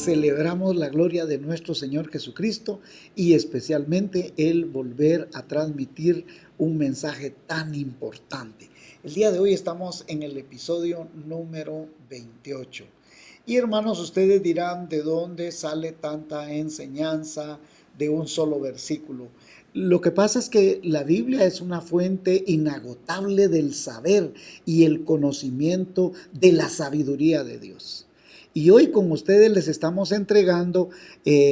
celebramos la gloria de nuestro Señor Jesucristo y especialmente el volver a transmitir un mensaje tan importante. El día de hoy estamos en el episodio número 28. Y hermanos, ustedes dirán de dónde sale tanta enseñanza de un solo versículo. Lo que pasa es que la Biblia es una fuente inagotable del saber y el conocimiento de la sabiduría de Dios. Y hoy con ustedes les estamos entregando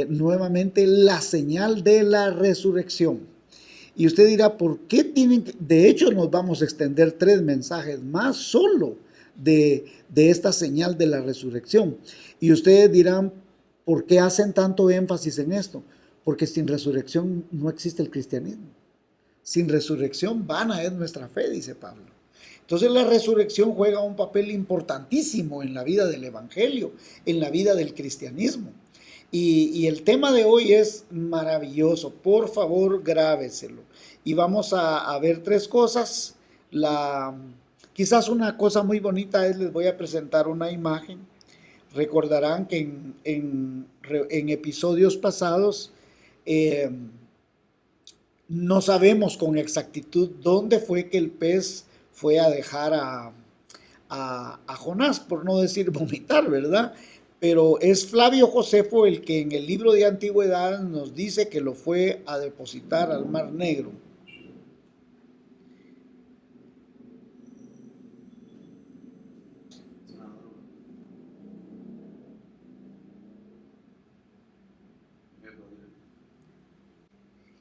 nuevamente la señal de la resurrección. Y usted dirá, ¿por qué tienen que? De hecho, nos vamos a extender 3 mensajes más solo de esta señal de la resurrección. Y ustedes dirán, ¿por qué hacen tanto énfasis en esto? Porque sin resurrección no existe el cristianismo. Sin resurrección vana es nuestra fe, dice Pablo. Entonces la resurrección juega un papel importantísimo en la vida del evangelio, en la vida del cristianismo. Y el tema de hoy es maravilloso. Por favor, grábeselo. Y vamos a ver 3 cosas. Quizás una cosa muy bonita es, les voy a presentar una imagen. Recordarán que en episodios pasados no sabemos con exactitud dónde fue que el pez fue a dejar a Jonás, por no decir vomitar, ¿verdad? Pero es Flavio Josefo el que en el libro de Antigüedad nos dice que lo fue a depositar al Mar Negro.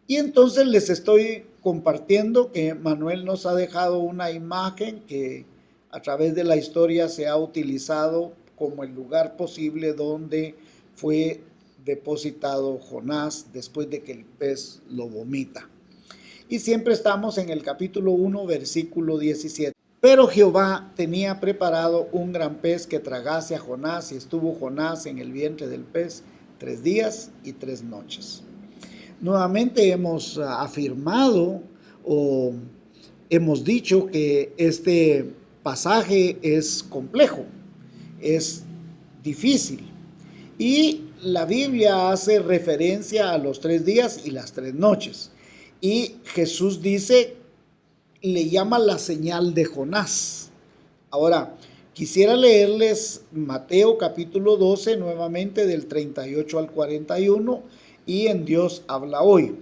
Y entonces les estoy compartiendo que Manuel nos ha dejado una imagen que a través de la historia se ha utilizado como el lugar posible donde fue depositado Jonás después de que el pez lo vomita. Y siempre estamos en el capítulo 1, versículo 17. Pero Jehová tenía preparado un gran pez que tragase a Jonás, y estuvo Jonás en el vientre del pez 3 días y 3 noches. Nuevamente hemos afirmado o hemos dicho que este pasaje es complejo, es difícil. Y la Biblia hace referencia a los 3 días y las 3 noches. Y Jesús dice, le llama la señal de Jonás. Ahora, quisiera leerles Mateo capítulo 12, nuevamente del 38 al 41, y en Dios habla hoy.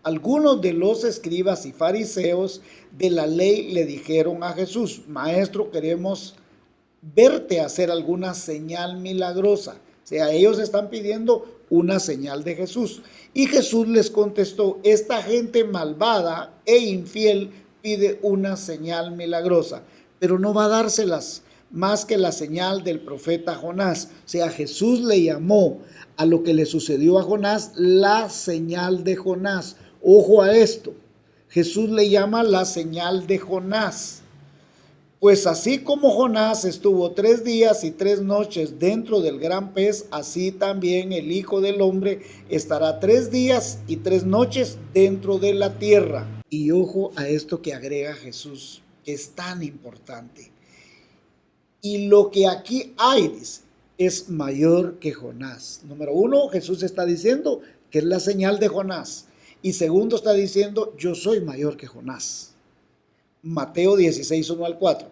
Algunos de los escribas y fariseos de la ley le dijeron a Jesús, Maestro, queremos verte hacer alguna señal milagrosa. O sea, ellos están pidiendo una señal de Jesús. Y Jesús les contestó, esta gente malvada e infiel pide una señal milagrosa, pero no va a dárselas más que la señal del profeta Jonás. O sea, Jesús le llamó a lo que le sucedió a Jonás la señal de Jonás. Ojo a esto, Jesús le llama la señal de Jonás. Pues así como Jonás estuvo 3 días y 3 noches dentro del gran pez, así también el Hijo del Hombre estará 3 días y 3 noches dentro de la tierra. Y ojo a esto que agrega Jesús, que es tan importante. Y lo que aquí hay, dice, es mayor que Jonás. Número 1, Jesús está diciendo que es la señal de Jonás. Y segundo, está diciendo, yo soy mayor que Jonás. Mateo 16, 1 al 4.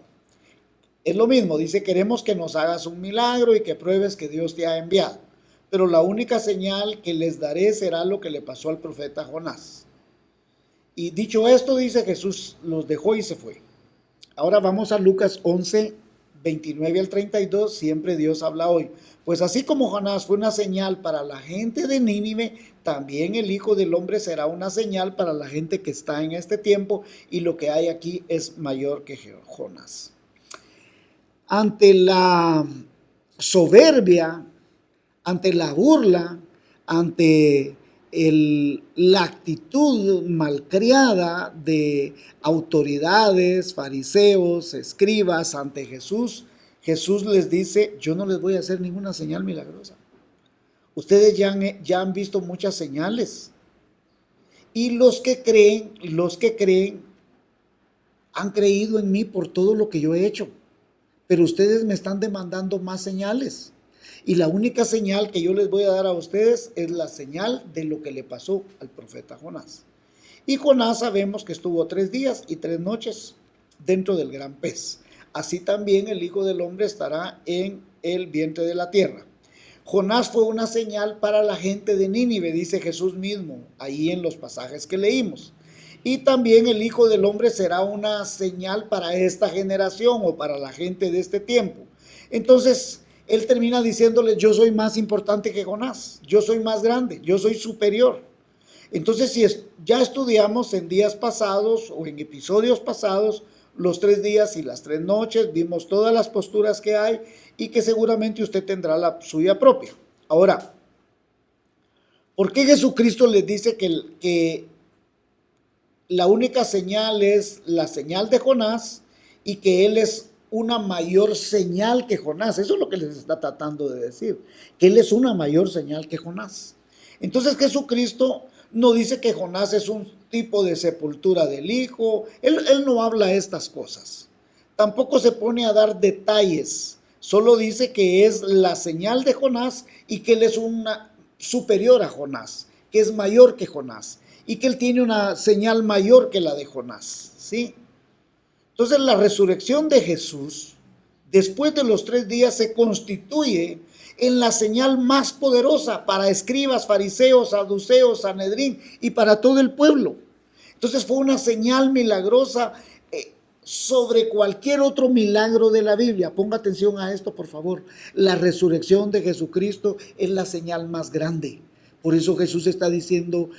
Es lo mismo, dice, queremos que nos hagas un milagro y que pruebes que Dios te ha enviado. Pero la única señal que les daré será lo que le pasó al profeta Jonás. Y dicho esto, dice, Jesús los dejó y se fue. Ahora vamos a Lucas 11, 29 al 32, siempre Dios habla hoy. Pues así como Jonás fue una señal para la gente de Nínive, también el Hijo del Hombre será una señal para la gente que está en este tiempo, y lo que hay aquí es mayor que Jonás. Ante la soberbia, ante la burla, ante la actitud malcriada de autoridades, fariseos, escribas ante Jesús, Jesús les dice, yo no les voy a hacer ninguna señal milagrosa. Ustedes ya han visto muchas señales. Y los que creen, han creído en mí por todo lo que yo he hecho. Pero ustedes me están demandando más señales. Y la única señal que yo les voy a dar a ustedes es la señal de lo que le pasó al profeta Jonás. Y Jonás sabemos que estuvo 3 días y 3 noches dentro del gran pez. Así también el Hijo del Hombre estará en el vientre de la tierra. Jonás fue una señal para la gente de Nínive, dice Jesús mismo, ahí en los pasajes que leímos. Y también el Hijo del Hombre será una señal para esta generación o para la gente de este tiempo. Entonces, él termina diciéndole, yo soy más importante que Jonás, yo soy más grande, yo soy superior. Entonces, si ya estudiamos en días pasados o en episodios pasados, los 3 días y las 3 noches, vimos todas las posturas que hay y que seguramente usted tendrá la suya propia. Ahora, ¿por qué Jesucristo les dice que la única señal es la señal de Jonás y que Él es una mayor señal que Jonás? Eso es lo que les está tratando de decir, que Él es una mayor señal que Jonás. Entonces Jesucristo no dice que Jonás es un tipo de sepultura del Hijo. Él no habla estas cosas. Tampoco se pone a dar detalles. Solo dice que es la señal de Jonás y que Él es una superior a Jonás, que es mayor que Jonás y que Él tiene una señal mayor que la de Jonás, ¿sí? Entonces la resurrección de Jesús, después de los 3 días, se constituye en la señal más poderosa para escribas, fariseos, saduceos, Sanedrín y para todo el pueblo. Entonces fue una señal milagrosa sobre cualquier otro milagro de la Biblia. Ponga atención a esto, por favor. La resurrección de Jesucristo es la señal más grande. Por eso Jesús está diciendo,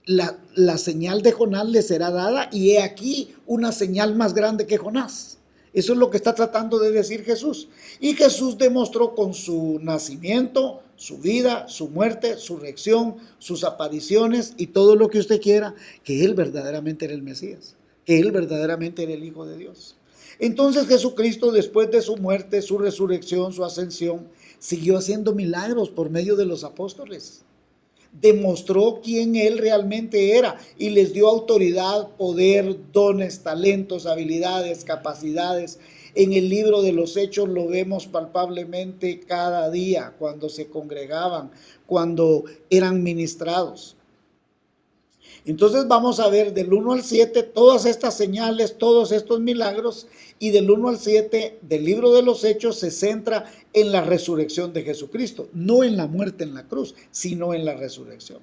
la señal de Jonás le será dada y he aquí una señal más grande que Jonás. Eso es lo que está tratando de decir Jesús. Y Jesús demostró con su nacimiento, su vida, su muerte, su resurrección, sus apariciones y todo lo que usted quiera, que Él verdaderamente era el Mesías, que Él verdaderamente era el Hijo de Dios. Entonces Jesucristo, después de su muerte, su resurrección, su ascensión, siguió haciendo milagros por medio de los apóstoles. Demostró quién Él realmente era y les dio autoridad, poder, dones, talentos, habilidades, capacidades. En el libro de los Hechos lo vemos palpablemente cada día, cuando se congregaban, cuando eran ministrados. Entonces vamos a ver del 1 al 7 todas estas señales, todos estos milagros, y del 1 al 7 del libro de los Hechos se centra en la resurrección de Jesucristo, no en la muerte en la cruz, sino en la resurrección.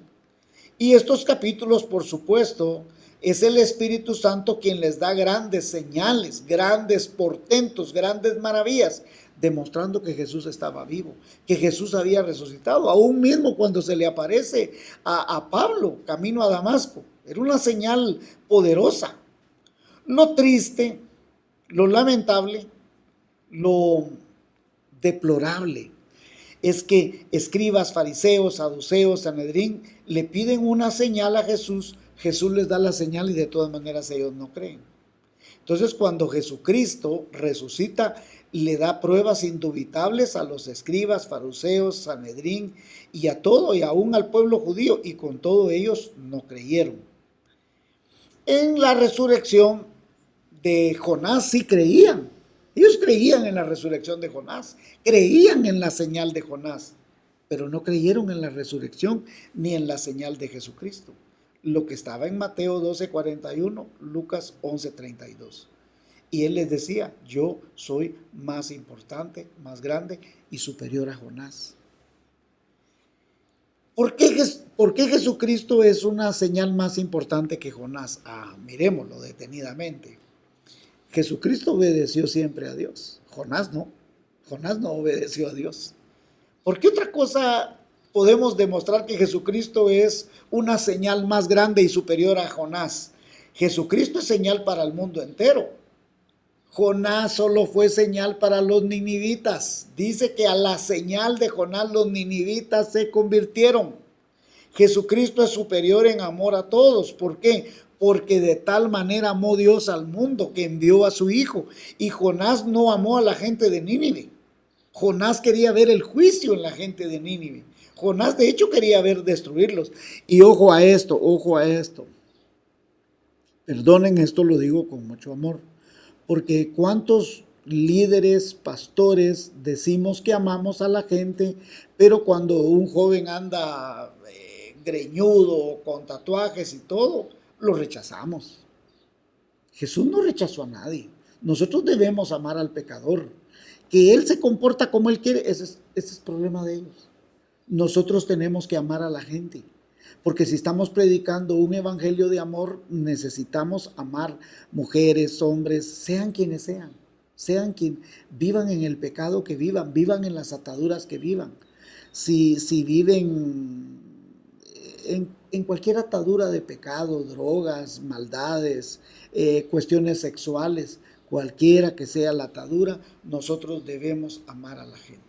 Y estos capítulos, por supuesto, es el Espíritu Santo quien les da grandes señales, grandes portentos, grandes maravillas, demostrando que Jesús estaba vivo, que Jesús había resucitado, aún mismo cuando se le aparece a Pablo camino a Damasco. Era una señal poderosa. Lo triste, lo lamentable, lo deplorable es que escribas, fariseos, saduceos, Sanedrín le piden una señal a Jesús. Jesús les da la señal y de todas maneras ellos no creen. Entonces cuando Jesucristo resucita, le da pruebas indubitables a los escribas, fariseos, Sanedrín y a todo y aún al pueblo judío, y con todo ellos no creyeron. En la resurrección de Jonás sí creían. Ellos creían en la resurrección de Jonás, creían en la señal de Jonás, pero no creyeron en la resurrección ni en la señal de Jesucristo. Lo que estaba en Mateo 12:41, Lucas 11:32. Y él les decía, yo soy más importante, más grande y superior a Jonás. ¿Por qué Jesucristo es una señal más importante que Jonás? Miremoslo detenidamente. Jesucristo obedeció siempre a Dios. Jonás no obedeció a Dios. ¿Por qué otra cosa podemos demostrar que Jesucristo es una señal más grande y superior a Jonás? Jesucristo es señal para el mundo entero. Jonás solo fue señal para los ninivitas. Dice que a la señal de Jonás los ninivitas se convirtieron. Jesucristo es superior en amor a todos. ¿Por qué? Porque de tal manera amó Dios al mundo que envió a su Hijo. Y Jonás no amó a la gente de Nínive. Jonás quería ver el juicio en la gente de Nínive. Jonás de hecho quería ver destruirlos. Y ojo a esto, ojo a esto. Perdonen, esto lo digo con mucho amor. Porque ¿cuántos líderes, pastores, decimos que amamos a la gente, pero cuando un joven anda greñudo, con tatuajes y todo, lo rechazamos. Jesús no rechazó a nadie. Nosotros debemos amar al pecador. Que él se comporta como él quiere, ese es problema de ellos. Nosotros tenemos que amar a la gente. Porque si estamos predicando un evangelio de amor, necesitamos amar mujeres, hombres, sean quienes sean. Sean quien vivan en el pecado que vivan, vivan en las ataduras que vivan. Si viven en cualquier atadura de pecado, drogas, maldades, cuestiones sexuales, cualquiera que sea la atadura, nosotros debemos amar a la gente.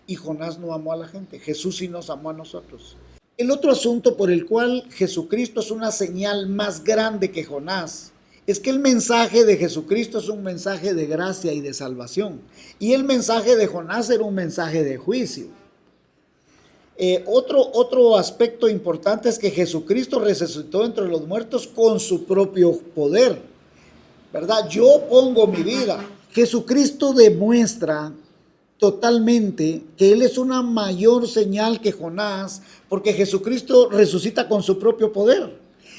Y Jonás no amó a la gente, Jesús sí nos amó a nosotros. El otro asunto por el cual Jesucristo es una señal más grande que Jonás es que el mensaje de Jesucristo es un mensaje de gracia y de salvación. Y el mensaje de Jonás era un mensaje de juicio. Otro aspecto importante es que Jesucristo resucitó entre los muertos con su propio poder, ¿verdad? Yo pongo mi vida. Jesucristo demuestra totalmente que Él es una mayor señal que Jonás, porque Jesucristo resucita con su propio poder.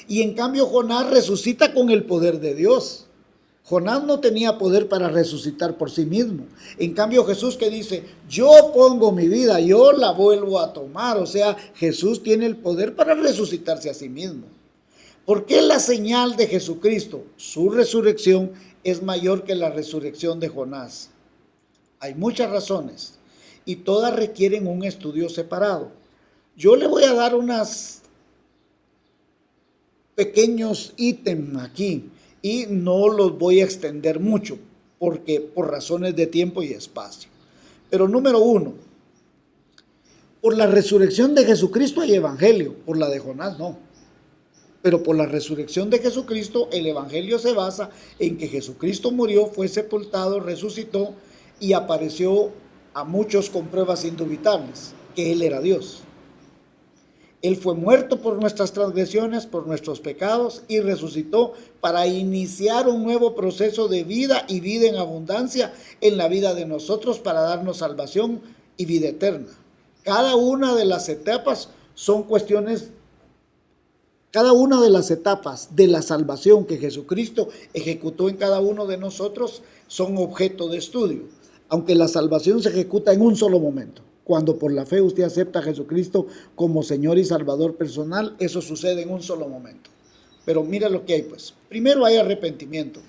Y en cambio Jonás resucita con el poder de Dios. Jonás no tenía poder para resucitar por sí mismo. En cambio Jesús que dice, yo pongo mi vida, yo la vuelvo a tomar. O sea, Jesús tiene el poder para resucitarse a sí mismo. ¿Por qué la señal de Jesucristo, su resurrección, es mayor que la resurrección de Jonás? Hay muchas razones y todas requieren un estudio separado. Yo le voy a dar unos pequeños ítems aquí y no los voy a extender mucho porque por razones de tiempo y espacio. Pero número uno, por la resurrección de Jesucristo hay evangelio, por la de Jonás no. Pero por la resurrección de Jesucristo el evangelio se basa en que Jesucristo murió, fue sepultado, resucitó y apareció a muchos con pruebas indubitables, que Él era Dios. Él fue muerto por nuestras transgresiones, por nuestros pecados y resucitó para iniciar un nuevo proceso de vida y vida en abundancia en la vida de nosotros para darnos salvación y vida eterna. Cada una de las etapas son cuestiones. Cada una de las etapas de la salvación que Jesucristo ejecutó en cada uno de nosotros son objeto de estudio, aunque la salvación se ejecuta en un solo momento. Cuando por la fe usted acepta a Jesucristo como Señor y Salvador personal, eso sucede en un solo momento. Pero mira lo que hay pues. Primero hay arrepentimiento.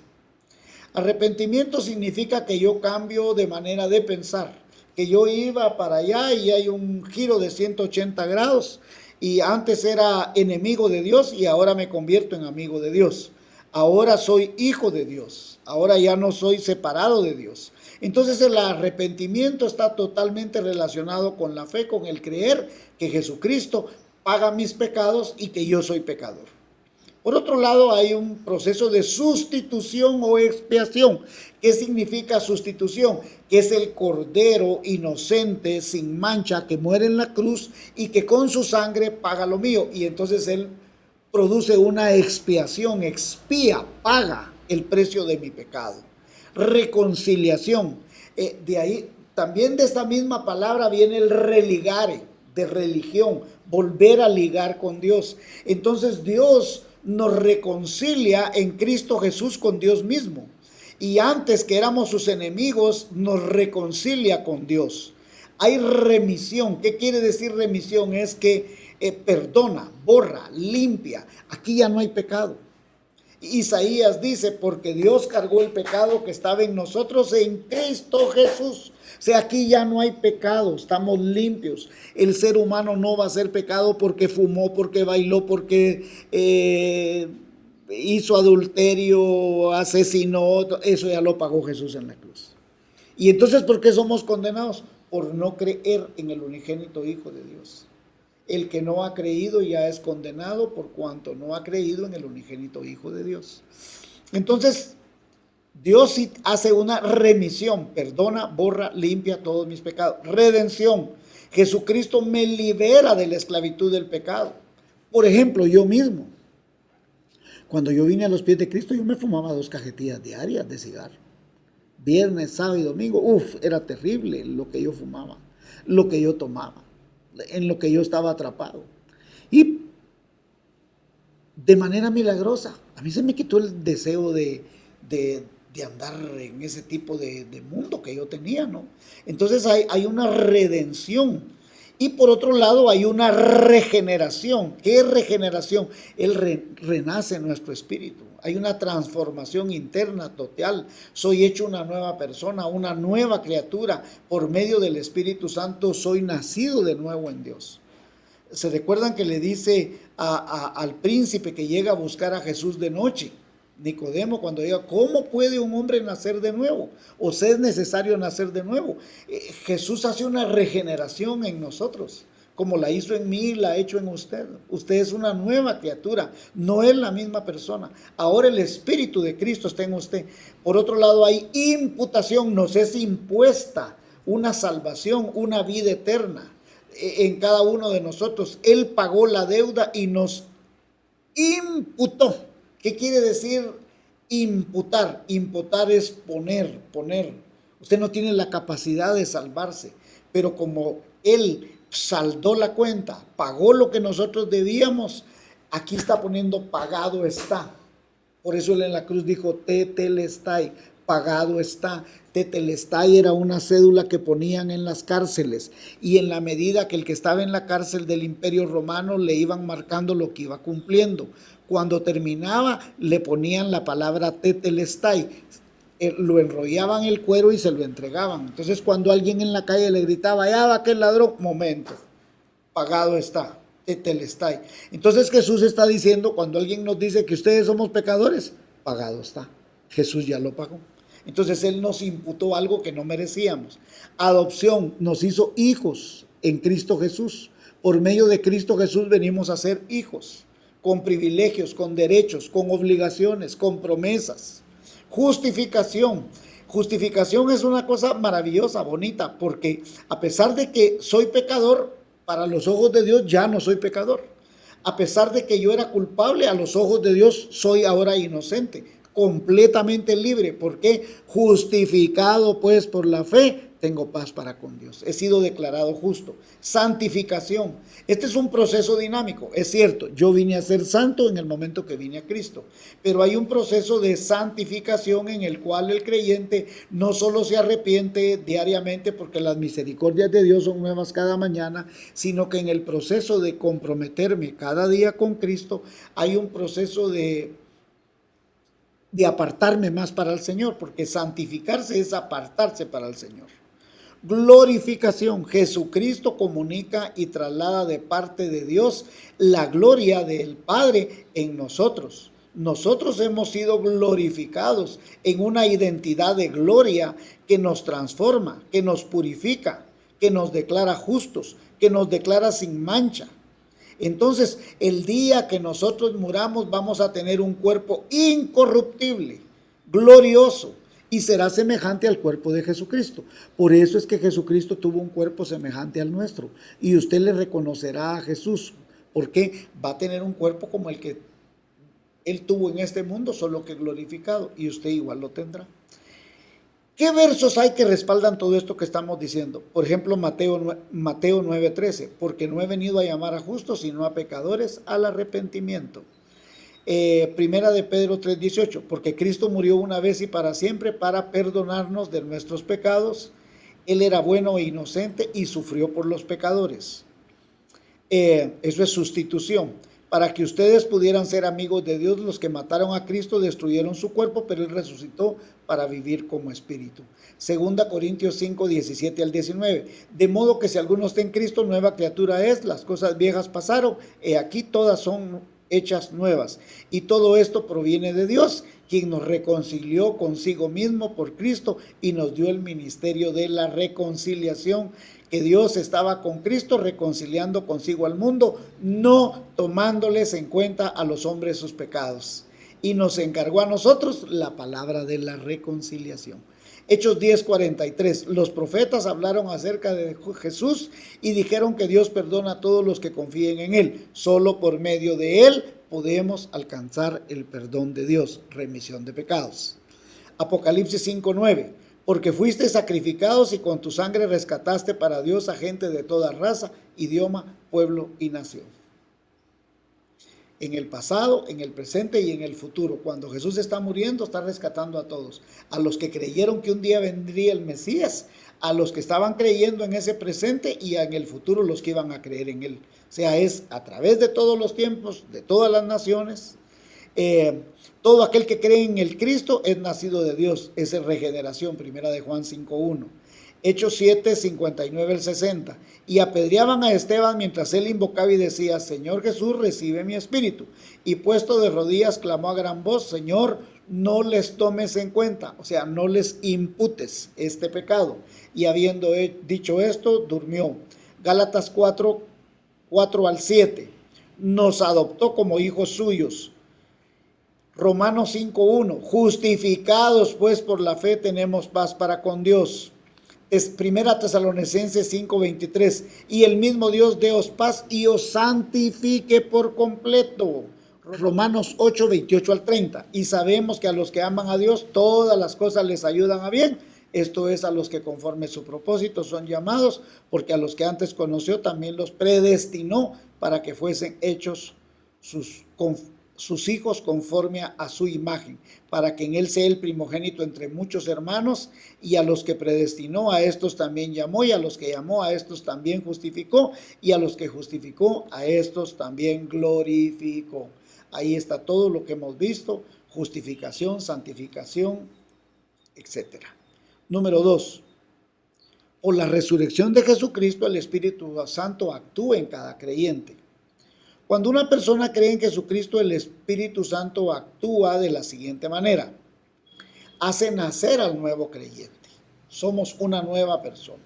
Arrepentimiento significa que yo cambio de manera de pensar, que yo iba para allá y hay un giro de 180 grados y antes era enemigo de Dios y ahora me convierto en amigo de Dios. Ahora soy hijo de Dios, ahora ya no soy separado de Dios. Entonces el arrepentimiento está totalmente relacionado con la fe, con el creer que Jesucristo paga mis pecados y que yo soy pecador. Por otro lado, hay un proceso de sustitución o expiación. ¿Qué significa sustitución? Que es el cordero inocente, sin mancha, que muere en la cruz y que con su sangre paga lo mío. Y entonces Él produce una expiación, expía, paga el precio de mi pecado. Reconciliación. De ahí, también de esta misma palabra viene el religare, de religión, volver a ligar con Dios. Entonces Dios nos reconcilia en Cristo Jesús con Dios mismo. Y antes que éramos sus enemigos, nos reconcilia con Dios. Hay remisión. ¿Qué quiere decir remisión? Es que perdona, borra, limpia. Aquí ya no hay pecado. Isaías dice, porque Dios cargó el pecado que estaba en nosotros en Cristo Jesús. O sea, aquí ya no hay pecado, estamos limpios. El ser humano no va a hacer pecado porque fumó, porque bailó, porque hizo adulterio, asesinó. Eso ya lo pagó Jesús en la cruz. Y entonces, ¿por qué somos condenados? Por no creer en el unigénito Hijo de Dios. El que no ha creído ya es condenado por cuanto no ha creído en el unigénito Hijo de Dios. Entonces, Dios sí hace una remisión, perdona, borra, limpia todos mis pecados. Redención. Jesucristo me libera de la esclavitud del pecado. Por ejemplo, yo mismo. Cuando yo vine a los pies de Cristo, yo me fumaba 2 cajetillas diarias de cigarro. viernes, sábado y domingo, era terrible lo que yo fumaba, lo que yo tomaba, en lo que yo estaba atrapado. Y de manera milagrosa, a mí se me quitó el deseo de andar en ese tipo de mundo que yo tenía, ¿no? Entonces hay una redención. Y por otro lado hay una regeneración. ¿Qué es regeneración? Él renace en nuestro espíritu. Hay una transformación interna total. Soy hecho una nueva persona, una nueva criatura. Por medio del Espíritu Santo soy nacido de nuevo en Dios. ¿Se recuerdan que le dice al príncipe que llega a buscar a Jesús de noche? Nicodemo, cuando diga, ¿cómo puede un hombre nacer de nuevo? ¿O si es necesario nacer de nuevo? Jesús hace una regeneración en nosotros, como la hizo en mí, la ha hecho en usted. Usted es una nueva criatura, no es la misma persona. Ahora el Espíritu de Cristo está en usted. Por otro lado, hay imputación, nos es impuesta una salvación, una vida eterna en cada uno de nosotros. Él pagó la deuda y nos imputó. ¿Qué quiere decir imputar? Imputar es poner. Usted no tiene la capacidad de salvarse, pero como Él saldó la cuenta, pagó lo que nosotros debíamos, aquí está poniendo pagado está. Por eso Él en la cruz dijo tetelestai, pagado está. Tetelestai era una cédula que ponían en las cárceles, y en la medida que el que estaba en la cárcel del Imperio Romano le iban marcando lo que iba cumpliendo. Cuando terminaba le ponían la palabra tetelestai, lo enrollaban el cuero y se lo entregaban. Entonces cuando alguien en la calle le gritaba, ya va aquel ladrón, momento, pagado está, tetelestai. Entonces Jesús está diciendo, cuando alguien nos dice que ustedes somos pecadores, pagado está. Jesús ya lo pagó. Entonces Él nos imputó algo que no merecíamos. Adopción, nos hizo hijos en Cristo Jesús. Por medio de Cristo Jesús venimos a ser hijos, con privilegios, con derechos, con obligaciones, con promesas. Justificación. Justificación es una cosa maravillosa, bonita, porque a pesar de que soy pecador, para los ojos de Dios ya no soy pecador. A pesar de que yo era culpable, a los ojos de Dios soy ahora inocente, completamente libre. ¿Por qué? Justificado pues por la fe, tengo paz para con Dios. He sido declarado justo. Santificación. Este es un proceso dinámico. Es cierto, yo vine a ser santo en el momento que vine a Cristo, pero hay un proceso de santificación en el cual el creyente no solo se arrepiente diariamente porque las misericordias de Dios son nuevas cada mañana, sino que en el proceso de comprometerme cada día con Cristo hay un proceso de apartarme más para el Señor, porque santificarse es apartarse para el Señor. Glorificación. Jesucristo comunica y traslada de parte de Dios la gloria del Padre en nosotros. Nosotros hemos sido glorificados en una identidad de gloria que nos transforma, que nos purifica, que nos declara justos, que nos declara sin mancha. Entonces, el día que nosotros muramos vamos a tener un cuerpo incorruptible, glorioso, y será semejante al cuerpo de Jesucristo. Por eso es que Jesucristo tuvo un cuerpo semejante al nuestro, y usted le reconocerá a Jesús, porque va a tener un cuerpo como el que Él tuvo en este mundo, solo que glorificado, y usted igual lo tendrá. ¿Qué versos hay que respaldan todo esto que estamos diciendo? Por ejemplo, Mateo 9:13, porque no he venido a llamar a justos, sino a pecadores al arrepentimiento. Primera de Pedro 3:18, porque Cristo murió una vez y para siempre para perdonarnos de nuestros pecados. Él era bueno e inocente y sufrió por los pecadores. Eso es sustitución. Para que ustedes pudieran ser amigos de Dios, los que mataron a Cristo destruyeron su cuerpo, pero Él resucitó para vivir como espíritu. Segunda Corintios 5:17 al 19. De modo que si alguno está en Cristo, nueva criatura es, las cosas viejas pasaron, y aquí todas son hechas nuevas. Y todo esto proviene de Dios, quien nos reconcilió consigo mismo por Cristo y nos dio el ministerio de la reconciliación. Que Dios estaba con Cristo reconciliando consigo al mundo, no tomándoles en cuenta a los hombres sus pecados. Y nos encargó a nosotros la palabra de la reconciliación. Hechos 10:43. Los profetas hablaron acerca de Jesús y dijeron que Dios perdona a todos los que confíen en Él. Solo por medio de Él podemos alcanzar el perdón de Dios, remisión de pecados. Apocalipsis 5:9. porque fuiste sacrificados y con tu sangre rescataste para Dios a gente de toda raza, idioma, pueblo y nación. En el pasado, en el presente y en el futuro. Cuando Jesús está muriendo, está rescatando a todos. A los que creyeron que un día vendría el Mesías, a los que estaban creyendo en ese presente y en el futuro los que iban a creer en él. O sea, es a través de todos los tiempos, de todas las naciones. Todo aquel que cree en el Cristo es nacido de Dios. Esa es regeneración, primera de Juan 5:1. Hechos 7, 59 al 60. Y apedreaban a Esteban mientras él invocaba y decía: Señor Jesús, recibe mi espíritu. Y puesto de rodillas clamó a gran voz: Señor, no les tomes en cuenta, o sea, no les imputes este pecado. Y habiendo dicho esto, durmió. Gálatas 4, 4 al 7. Nos adoptó como hijos suyos. Romanos 5:1. Justificados pues por la fe tenemos paz para con Dios. Primera Tesalonicenses 5:23. Y el mismo Dios deos paz y os santifique por completo. Romanos 8:28 al 30. Y sabemos que a los que aman a Dios todas las cosas les ayudan a bien. Esto es, a los que conforme su propósito son llamados, porque a los que antes conoció también los predestinó para que fuesen hechos sus hijos conforme a su imagen, para que en él sea el primogénito entre muchos hermanos. Y a los que predestinó, a estos también llamó, y a los que llamó, a estos también justificó, y a los que justificó, a estos también glorificó. Ahí está todo lo que hemos visto: justificación, santificación, etc. Número 2. Por la resurrección de Jesucristo, el Espíritu Santo actúa en cada creyente. Cuando una persona cree en Jesucristo, el Espíritu Santo actúa de la siguiente manera: hace nacer al nuevo creyente. Somos una nueva persona.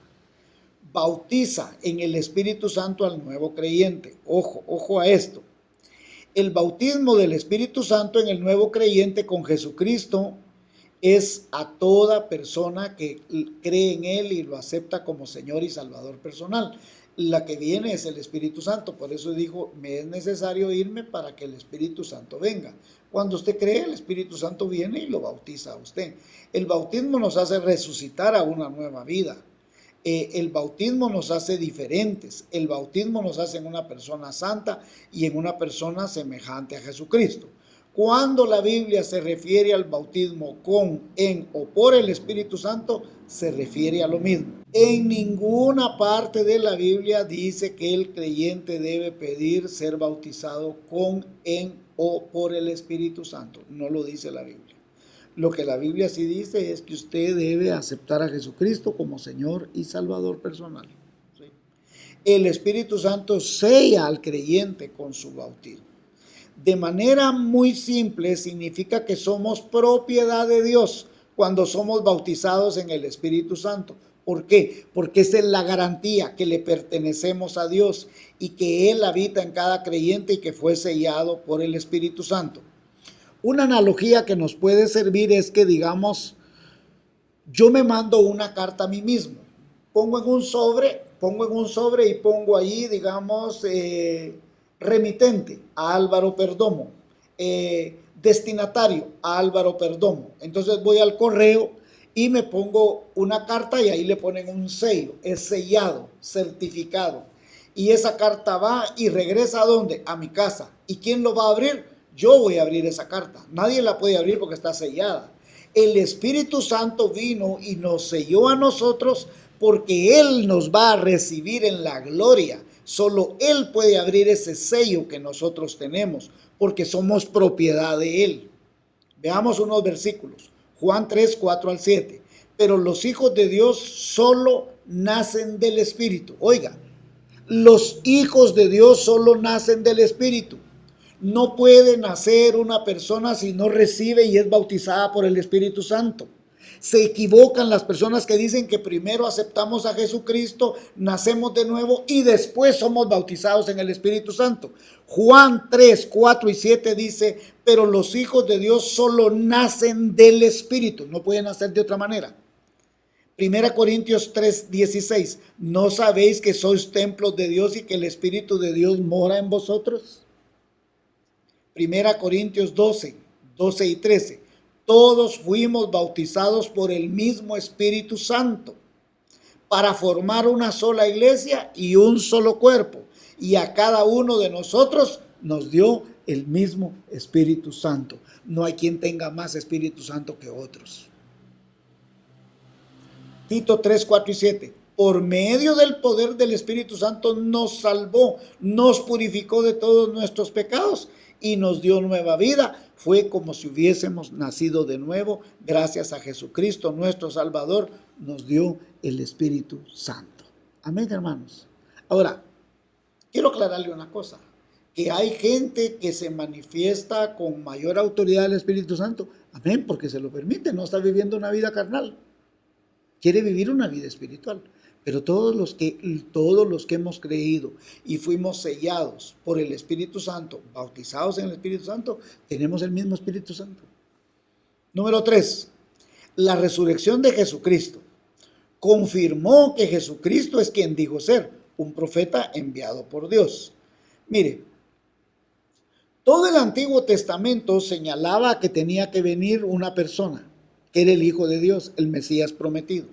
Bautiza en el Espíritu Santo al nuevo creyente. Ojo a esto. El bautismo del Espíritu Santo en el nuevo creyente con Jesucristo es a toda persona que cree en Él y lo acepta como Señor y Salvador personal. La que viene es el Espíritu Santo. Por eso dijo: me es necesario irme para que el Espíritu Santo venga. Cuando usted cree, el Espíritu Santo viene y lo bautiza a usted. El bautismo nos hace resucitar a una nueva vida. El bautismo nos hace diferentes. El bautismo nos hace en una persona santa y en una persona semejante a Jesucristo. Cuando la Biblia se refiere al bautismo con, en o por el Espíritu Santo, se refiere a lo mismo. En ninguna parte de la Biblia dice que el creyente debe pedir ser bautizado con, en o por el Espíritu Santo. No lo dice la Biblia. Lo que la Biblia sí dice es que usted debe aceptar a Jesucristo como Señor y Salvador personal. ¿Sí? El Espíritu Santo sella al creyente con su bautismo. De manera muy simple, significa que somos propiedad de Dios cuando somos bautizados en el Espíritu Santo. ¿Por qué? Porque esa es la garantía que le pertenecemos a Dios y que Él habita en cada creyente y que fue sellado por el Espíritu Santo. Una analogía que nos puede servir es que, digamos, yo me mando una carta a mí mismo. Pongo en un sobre y pongo ahí, digamos, remitente a Álvaro Perdomo, destinatario a Álvaro Perdomo. Entonces voy al correo y me pongo una carta y ahí le ponen un sello, es sellado, certificado. Y esa carta va y regresa ¿a dónde? A mi casa. ¿Y quién lo va a abrir? Yo voy a abrir esa carta. Nadie la puede abrir porque está sellada. El Espíritu Santo vino y nos selló a nosotros porque Él nos va a recibir en la gloria. Solo Él puede abrir ese sello que nosotros tenemos, porque somos propiedad de Él. Veamos unos versículos. Juan 3, 4 al 7. Pero los hijos de Dios solo nacen del Espíritu. Oiga, los hijos de Dios solo nacen del Espíritu. No puede nacer una persona si no recibe y es bautizada por el Espíritu Santo. Se equivocan las personas que dicen que primero aceptamos a Jesucristo, nacemos de nuevo y después somos bautizados en el Espíritu Santo. Juan 3, 4 y 7 dice: pero los hijos de Dios solo nacen del Espíritu, no pueden nacer de otra manera. 1 Corintios 3, 16. ¿No sabéis que sois templos de Dios y que el Espíritu de Dios mora en vosotros? 1 Corintios 12, 12 y 13. todos fuimos bautizados por el mismo Espíritu Santo para formar una sola iglesia y un solo cuerpo. Y a cada uno de nosotros nos dio el mismo Espíritu Santo. No hay quien tenga más Espíritu Santo que otros. Tito 3, 4 y 7. Por medio del poder del Espíritu Santo nos salvó, nos purificó de todos nuestros pecados y nos dio nueva vida. Fue como si hubiésemos nacido de nuevo. Gracias a Jesucristo, nuestro Salvador, nos dio el Espíritu Santo. Amén, hermanos. Ahora, quiero aclararle una cosa, que hay gente que se manifiesta con mayor autoridad del Espíritu Santo. Amén, porque se lo permite, no está viviendo una vida carnal. Quiere vivir una vida espiritual. Pero todos los que hemos creído y fuimos sellados por el Espíritu Santo, bautizados en el Espíritu Santo, tenemos el mismo Espíritu Santo. Número 3. La resurrección de Jesucristo confirmó que Jesucristo es quien dijo ser, un profeta enviado por Dios. Mire, todo el Antiguo Testamento señalaba que tenía que venir una persona, que era el Hijo de Dios, el Mesías prometido.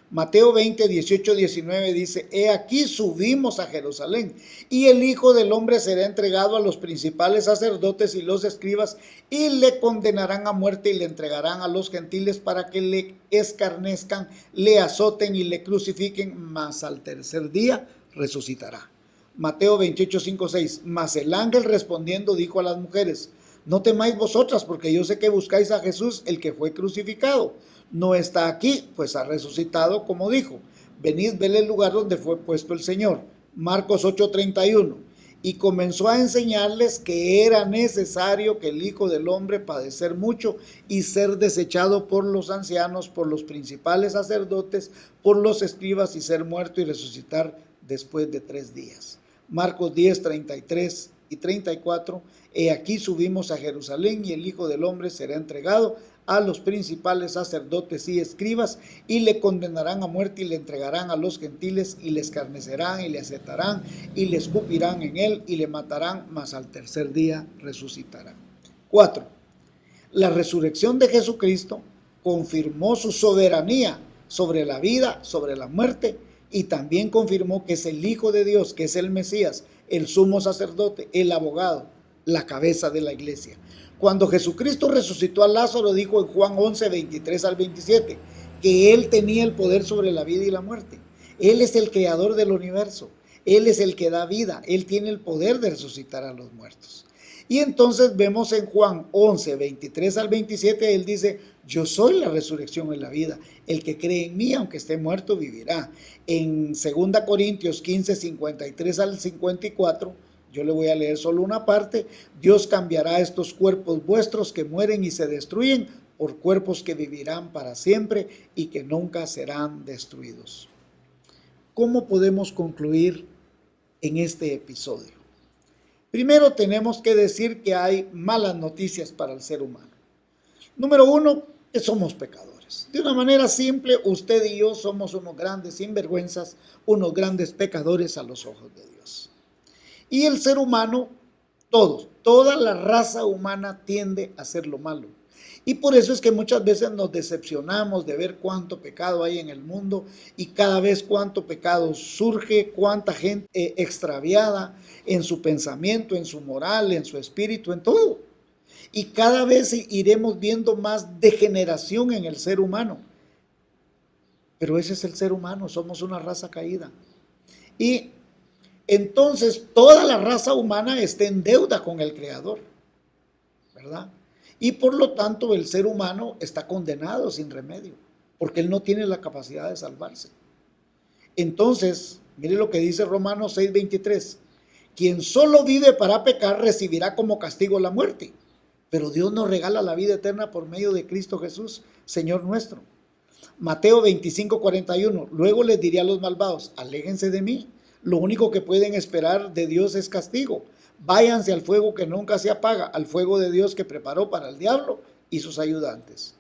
Mateo 20, 18, 19 dice, he aquí subimos a Jerusalén y el Hijo del Hombre será entregado a los principales sacerdotes y los escribas y le condenarán a muerte y le entregarán a los gentiles para que le escarnezcan, le azoten y le crucifiquen, mas al tercer día resucitará. Mateo 28, 5, 6, mas el ángel respondiendo dijo a las mujeres, no temáis vosotras, porque yo sé que buscáis a Jesús, el que fue crucificado. No está aquí, pues ha resucitado, como dijo. Venid, ved el lugar donde fue puesto el Señor. Marcos 8:31. Y comenzó a enseñarles que era necesario que el Hijo del Hombre padecer mucho y ser desechado por los ancianos, por los principales sacerdotes, por los escribas y ser muerto y resucitar después de 3 días. Marcos 10:33 y 34. He aquí subimos a Jerusalén y el Hijo del Hombre será entregado a los principales sacerdotes y escribas y le condenarán a muerte y le entregarán a los gentiles y le escarnecerán y le acetarán y le escupirán en él y le matarán, mas al tercer día resucitará. 4. La resurrección de Jesucristo confirmó su soberanía sobre la vida, sobre la muerte, y también confirmó que es el Hijo de Dios, que es el Mesías, el sumo sacerdote, el abogado, la cabeza de la iglesia. Cuando Jesucristo resucitó a Lázaro, dijo en Juan 11, 23 al 27, que Él tenía el poder sobre la vida y la muerte. Él es el creador del universo. Él es el que da vida. Él tiene el poder de resucitar a los muertos. Y entonces vemos en Juan 11, 23 al 27, Él dice, yo soy la resurrección y la vida. El que cree en mí, aunque esté muerto, vivirá. En 2 Corintios 15, 53 al 54, yo le voy a leer solo una parte. Dios cambiará estos cuerpos vuestros que mueren y se destruyen por cuerpos que vivirán para siempre y que nunca serán destruidos. ¿Cómo podemos concluir en este episodio? Primero tenemos que decir que hay malas noticias para el ser humano. Número 1, que somos pecadores. De una manera simple, usted y yo somos unos grandes sinvergüenzas, unos grandes pecadores a los ojos de Dios. Y el ser humano, toda la raza humana tiende a hacer lo malo. Y por eso es que muchas veces nos decepcionamos de ver cuánto pecado hay en el mundo y cada vez cuánto pecado surge, cuánta gente extraviada en su pensamiento, en su moral, en su espíritu, en todo. Y cada vez iremos viendo más degeneración en el ser humano. Pero ese es el ser humano, somos una raza caída. Y entonces toda la raza humana está en deuda con el Creador, ¿verdad? Y por lo tanto el ser humano está condenado sin remedio, porque él no tiene la capacidad de salvarse. Entonces, mire lo que dice Romanos 6:23, quien solo vive para pecar recibirá como castigo la muerte, pero Dios nos regala la vida eterna por medio de Cristo Jesús, Señor nuestro. Mateo 25:41, luego les diré a los malvados, aléjense de mí. Lo único que pueden esperar de Dios es castigo. Váyanse al fuego que nunca se apaga, al fuego de Dios que preparó para el diablo y sus ayudantes.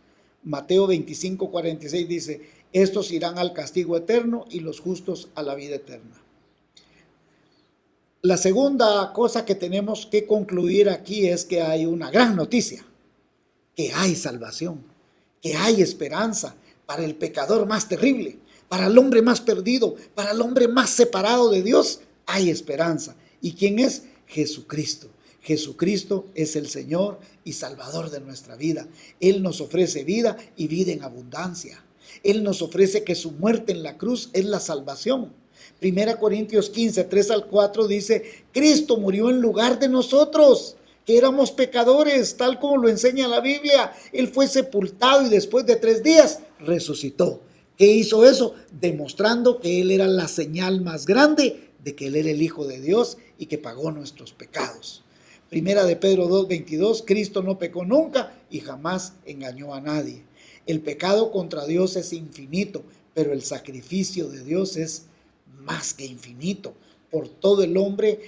Mateo 25:46 dice, estos irán al castigo eterno y los justos a la vida eterna. La segunda cosa que tenemos que concluir aquí es que hay una gran noticia. que hay salvación, que hay esperanza para el pecador más terrible, para el hombre más perdido, para el hombre más separado de Dios, hay esperanza. ¿Y quién es? Jesucristo. Jesucristo es el Señor y Salvador de nuestra vida. Él nos ofrece vida y vida en abundancia. Él nos ofrece que su muerte en la cruz es la salvación. 1 Corintios 15, 3 al 4 dice, Cristo murió en lugar de nosotros, que éramos pecadores, tal como lo enseña la Biblia. Él fue sepultado y después de 3 días resucitó. ¿Qué hizo eso? Demostrando que Él era la señal más grande de que Él era el Hijo de Dios y que pagó nuestros pecados. Primera de Pedro 2:22, Cristo no pecó nunca y jamás engañó a nadie. El pecado contra Dios es infinito, pero el sacrificio de Dios es más que infinito. Por todo el hombre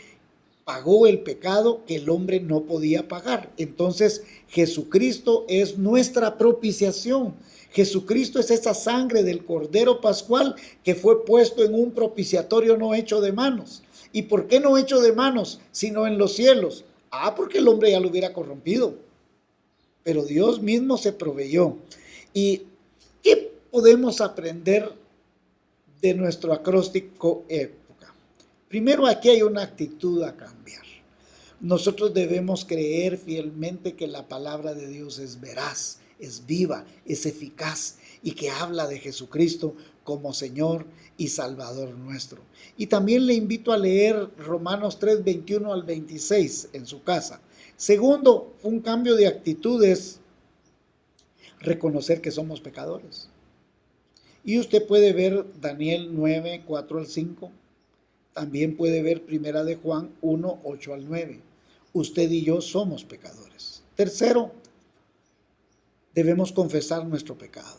pagó el pecado que el hombre no podía pagar. Entonces Jesucristo es nuestra propiciación. Jesucristo es esa sangre del Cordero Pascual que fue puesto en un propiciatorio no hecho de manos. ¿Y por qué no hecho de manos, sino en los cielos? Porque el hombre ya lo hubiera corrompido. Pero Dios mismo se proveyó. ¿Y qué podemos aprender de nuestro acróstico época? Primero, aquí hay una actitud a cambiar. Nosotros debemos creer fielmente que la palabra de Dios es veraz, es viva, es eficaz y que habla de Jesucristo como Señor y Salvador nuestro. Y también le invito a leer Romanos 3, 21 al 26 en su casa. Segundo, un cambio de actitud es reconocer que somos pecadores. Y usted puede ver Daniel 9, 4 al 5. También puede ver Primera de Juan 1, 8 al 9. Usted y yo somos pecadores. Tercero, debemos confesar nuestro pecado.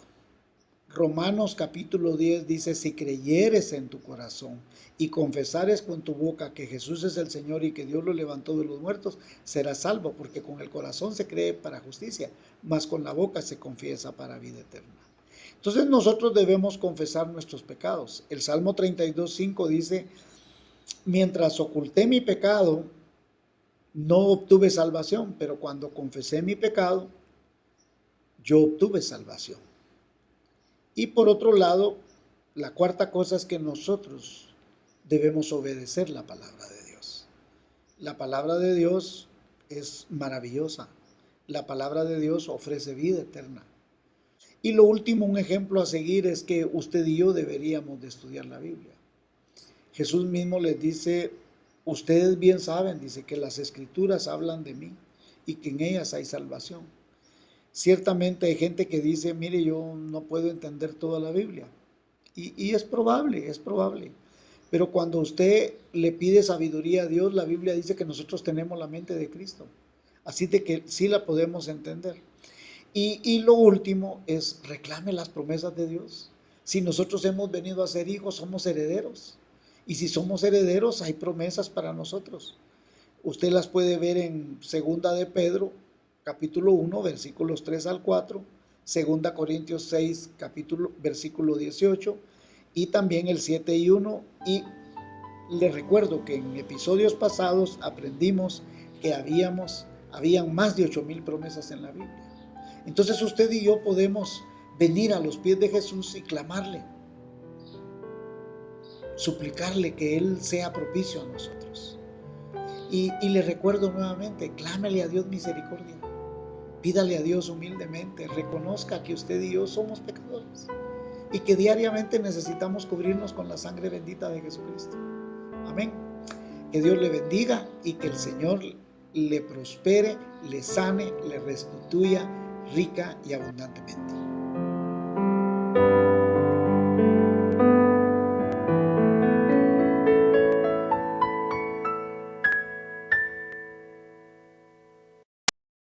Romanos capítulo 10 dice, si creyeres en tu corazón y confesares con tu boca que Jesús es el Señor y que Dios lo levantó de los muertos, serás salvo, porque con el corazón se cree para justicia, mas con la boca se confiesa para vida eterna. Entonces nosotros debemos confesar nuestros pecados. El Salmo 32, 5 dice, mientras oculté mi pecado, no obtuve salvación, pero cuando confesé mi pecado, yo obtuve salvación. Y por otro lado, la cuarta cosa es que nosotros debemos obedecer la palabra de Dios. La palabra de Dios es maravillosa. La palabra de Dios ofrece vida eterna. Y lo último, un ejemplo a seguir es que usted y yo deberíamos de estudiar la Biblia. Jesús mismo les dice, ustedes bien saben, dice que las escrituras hablan de mí y que en ellas hay salvación. Ciertamente hay gente que dice, mire, yo no puedo entender toda la Biblia. Y es probable. Pero cuando usted le pide sabiduría a Dios, la Biblia dice que nosotros tenemos la mente de Cristo. Así de que sí la podemos entender. Y lo último es, reclame las promesas de Dios. Si nosotros hemos venido a ser hijos, somos herederos. Y si somos herederos, hay promesas para nosotros. Usted las puede ver en Segunda de Pedro, capítulo 1, versículos 3 al 4, 2 Corintios 6, versículo 18, y también el 7 y 1. Y le recuerdo que en episodios pasados aprendimos que habían más de 8,000 promesas en la Biblia. Entonces usted y yo podemos venir a los pies de Jesús y clamarle, suplicarle que Él sea propicio a nosotros. Y le recuerdo nuevamente, clámele a Dios misericordia. Pídale a Dios humildemente, reconozca que usted y yo somos pecadores y que diariamente necesitamos cubrirnos con la sangre bendita de Jesucristo. Amén. Que Dios le bendiga y que el Señor le prospere, le sane, le restituya rica y abundantemente.